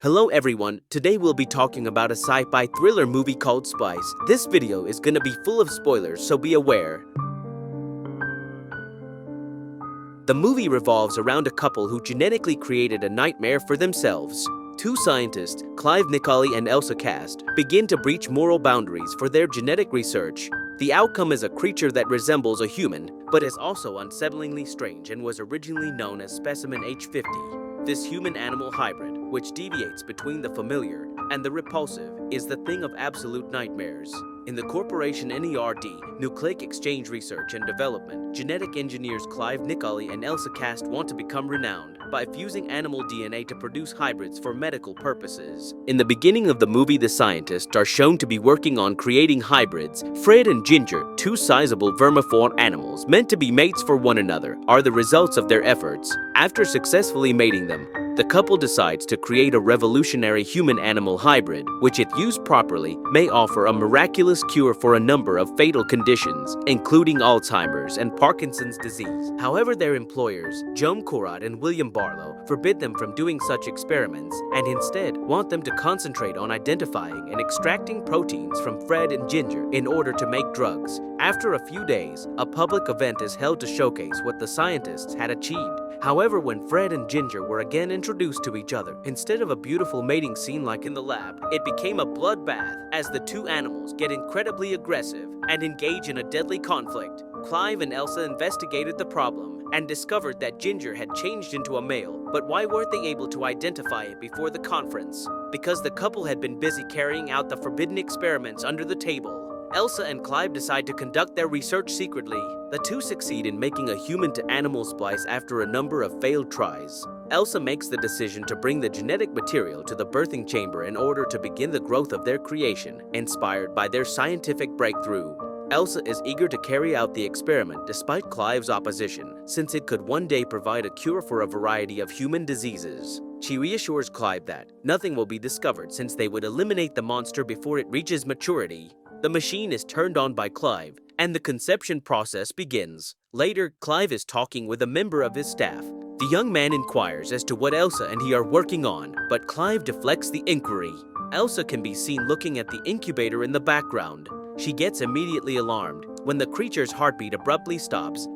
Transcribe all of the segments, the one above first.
Hello everyone, today we'll be talking about a sci-fi thriller movie called Splice. This video is gonna be full of spoilers, so be aware. The movie revolves around a couple who genetically created a nightmare for themselves. Two scientists, Clive Nicoli and Elsa Kast, begin to breach moral boundaries for their genetic research. The outcome is a creature that resembles a human, but is also unsettlingly strange and was originally known as specimen H50. This human-animal hybrid, which deviates between the familiar and the repulsive, is the thing of absolute nightmares. In the corporation NERD, Nucleic Exchange Research and Development, genetic engineers Clive Nicoli and Elsa Kast want to become renowned by fusing animal DNA to produce hybrids for medical purposes. In the beginning of the movie, the scientists are shown to be working on creating hybrids. Fred and Ginger, two sizable vermiform animals meant to be mates for one another, are the results of their efforts. After successfully mating them, the couple decides to create a revolutionary human-animal hybrid, which if used properly, may offer a miraculous cure for a number of fatal conditions, including Alzheimer's and Parkinson's disease. However, their employers, Joan Corrad and William Barlow, forbid them from doing such experiments and instead want them to concentrate on identifying and extracting proteins from Fred and Ginger in order to make drugs. After a few days, a public event is held to showcase what the scientists had achieved. However, when Fred and Ginger were again introduced to each other, instead of a beautiful mating scene like in the lab, it became a bloodbath as the two animals get incredibly aggressive and engage in a deadly conflict. Clive and Elsa investigated the problem and discovered that Ginger had changed into a male, but why weren't they able to identify it before the conference? Because the couple had been busy carrying out the forbidden experiments under the table. Elsa and Clive decide to conduct their research secretly. The two succeed in making a human-to-animal splice after a number of failed tries. Elsa makes the decision to bring the genetic material to the birthing chamber in order to begin the growth of their creation, inspired by their scientific breakthrough. Elsa is eager to carry out the experiment despite Clive's opposition, since it could one day provide a cure for a variety of human diseases. She reassures Clive that nothing will be discovered since they would eliminate the monster before it reaches maturity. The machine is turned on by Clive, and the conception process begins. Later, Clive is talking with a member of his staff. The young man inquires as to what Elsa and he are working on, but Clive deflects the inquiry. Elsa can be seen looking at the incubator in the background. She gets immediately alarmed when the creature's heartbeat abruptly stops,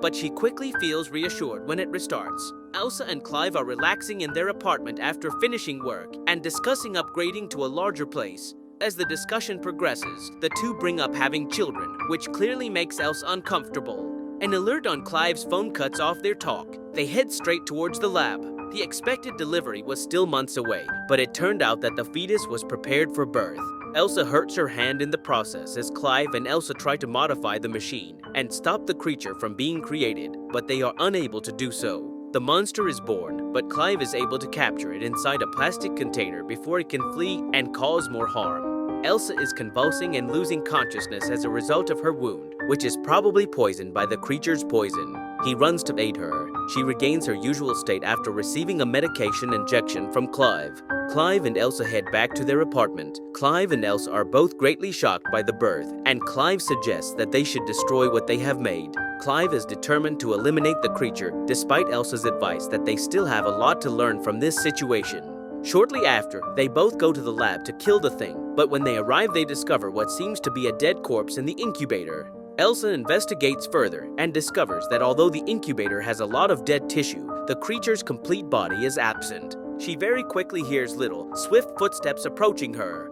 but she quickly feels reassured when it restarts. Elsa and Clive are relaxing in their apartment after finishing work and discussing upgrading to a larger place. As the discussion progresses, the two bring up having children, which clearly makes Elsa uncomfortable. An alert on Clive's phone cuts off their talk. They head straight towards the lab. The expected delivery was still months away, but it turned out that the fetus was prepared for birth. Elsa hurts her hand in the process as Clive and Elsa try to modify the machine and stop the creature from being created, but they are unable to do so. The monster is born, but Clive is able to capture it inside a plastic container before it can flee and cause more harm. Elsa is convulsing and losing consciousness as a result of her wound, which is probably poisoned by the creature's poison. He runs to aid her. She regains her usual state after receiving a medication injection from Clive. Clive and Elsa head back to their apartment. Clive and Elsa are both greatly shocked by the birth, and Clive suggests that they should destroy what they have made. Clive is determined to eliminate the creature, despite Elsa's advice that they still have a lot to learn from this situation. Shortly after, they both go to the lab to kill the thing, but when they arrive they discover what seems to be a dead corpse in the incubator. Elsa investigates further and discovers that although the incubator has a lot of dead tissue, the creature's complete body is absent. She very quickly hears little, swift footsteps approaching her.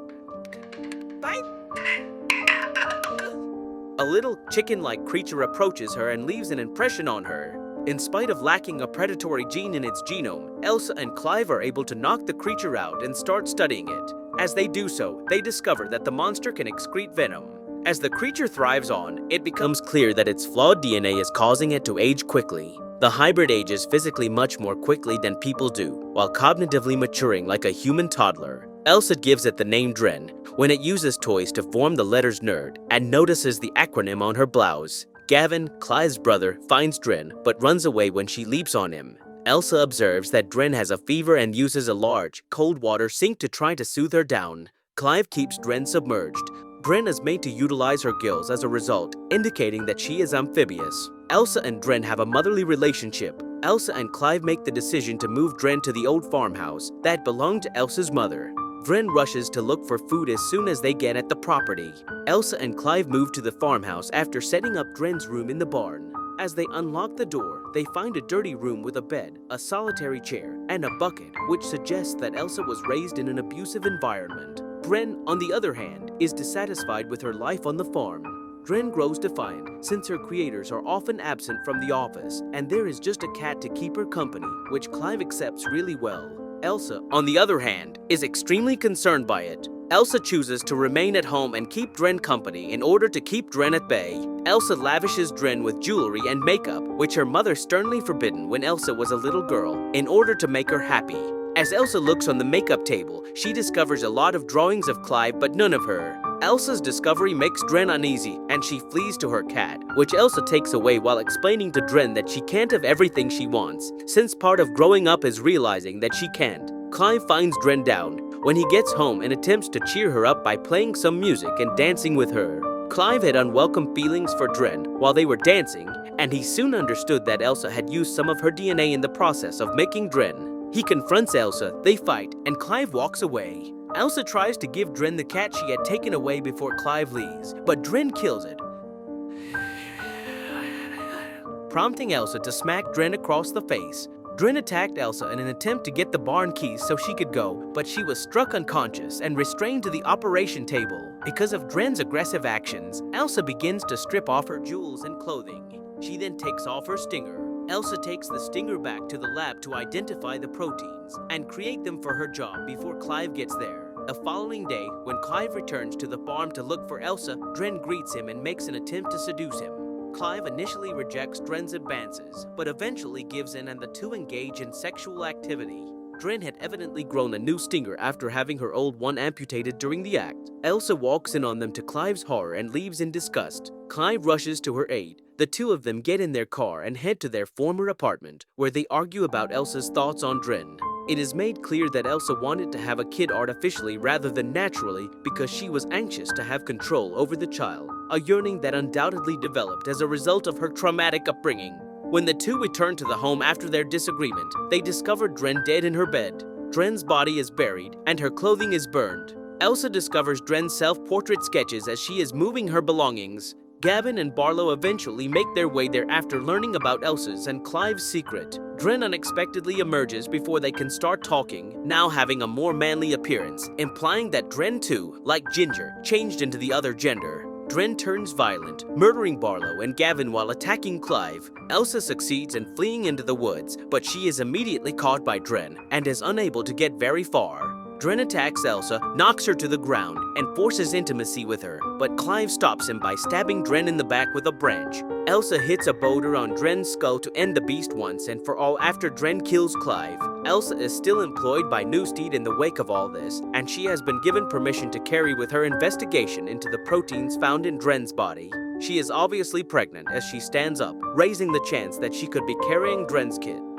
Bite! A little chicken-like creature approaches her and leaves an impression on her. In spite of lacking a predatory gene in its genome, Elsa and Clive are able to knock the creature out and start studying it. As they do so, they discover that the monster can excrete venom. As the creature thrives on, it becomes clear that its flawed DNA is causing it to age quickly. The hybrid ages physically much more quickly than people do, while cognitively maturing like a human toddler. Elsa gives it the name Dren when it uses toys to form the letters nerd and notices the acronym on her blouse. Gavin, Clive's brother, finds Dren but runs away when she leaps on him. Elsa observes that Dren has a fever and uses a large, cold water sink to try to soothe her down. Clive keeps Dren submerged. Dren is made to utilize her gills as a result, indicating that she is amphibious. Elsa and Dren have a motherly relationship. Elsa and Clive make the decision to move Dren to the old farmhouse that belonged to Elsa's mother. Dren rushes to look for food as soon as they get at the property. Elsa and Clive move to the farmhouse after setting up Dren's room in the barn. As they unlock the door, they find a dirty room with a bed, a solitary chair, and a bucket, which suggests that Elsa was raised in an abusive environment. Dren, on the other hand, is dissatisfied with her life on the farm. Dren grows defiant since her creators are often absent from the office, and there is just a cat to keep her company, which Clive accepts really well. Elsa, on the other hand, is extremely concerned by it. Elsa chooses to remain at home and keep Dren company in order to keep Dren at bay. Elsa lavishes Dren with jewelry and makeup, which her mother sternly forbidden when Elsa was a little girl, in order to make her happy. As Elsa looks on the makeup table, she discovers a lot of drawings of Clive but none of her. Elsa's discovery makes Dren uneasy, and she flees to her cat, which Elsa takes away while explaining to Dren that she can't have everything she wants, since part of growing up is realizing that she can't. Clive finds Dren down when he gets home and attempts to cheer her up by playing some music and dancing with her. Clive had unwelcome feelings for Dren while they were dancing, and he soon understood that Elsa had used some of her DNA in the process of making Dren. He confronts Elsa, they fight, and Clive walks away. Elsa tries to give Dren the cat she had taken away before Clive leaves, but Dren kills it, prompting Elsa to smack Dren across the face. Dren attacked Elsa in an attempt to get the barn keys so she could go, but she was struck unconscious and restrained to the operation table. Because of Dren's aggressive actions, Elsa begins to strip off her jewels and clothing. She then takes off her stinger. Elsa takes the stinger back to the lab to identify the proteins and create them for her job before Clive gets there. The following day, when Clive returns to the farm to look for Elsa, Dren greets him and makes an attempt to seduce him. Clive initially rejects Dren's advances, but eventually gives in and the two engage in sexual activity. Dren had evidently grown a new stinger after having her old one amputated during the act. Elsa walks in on them to Clive's horror and leaves in disgust. Clive rushes to her aid. The two of them get in their car and head to their former apartment, where they argue about Elsa's thoughts on Dren. It is made clear that Elsa wanted to have a kid artificially rather than naturally because she was anxious to have control over the child, a yearning that undoubtedly developed as a result of her traumatic upbringing. When the two return to the home after their disagreement, they discover Dren dead in her bed. Dren's body is buried, and her clothing is burned. Elsa discovers Dren's self-portrait sketches as she is moving her belongings. Gavin and Barlow eventually make their way there after learning about Elsa's and Clive's secret. Dren unexpectedly emerges before they can start talking, now having a more manly appearance, implying that Dren too, like Ginger, changed into the other gender. Dren turns violent, murdering Barlow and Gavin while attacking Clive. Elsa succeeds in fleeing into the woods, but she is immediately caught by Dren and is unable to get very far. Dren attacks Elsa, knocks her to the ground, and forces intimacy with her, but Clive stops him by stabbing Dren in the back with a branch. Elsa hits a boulder on Dren's skull to end the beast once and for all after Dren kills Clive. Elsa is still employed by Newsteed in the wake of all this, and she has been given permission to carry with her investigation into the proteins found in Dren's body. She is obviously pregnant as she stands up, raising the chance that she could be carrying Dren's kid.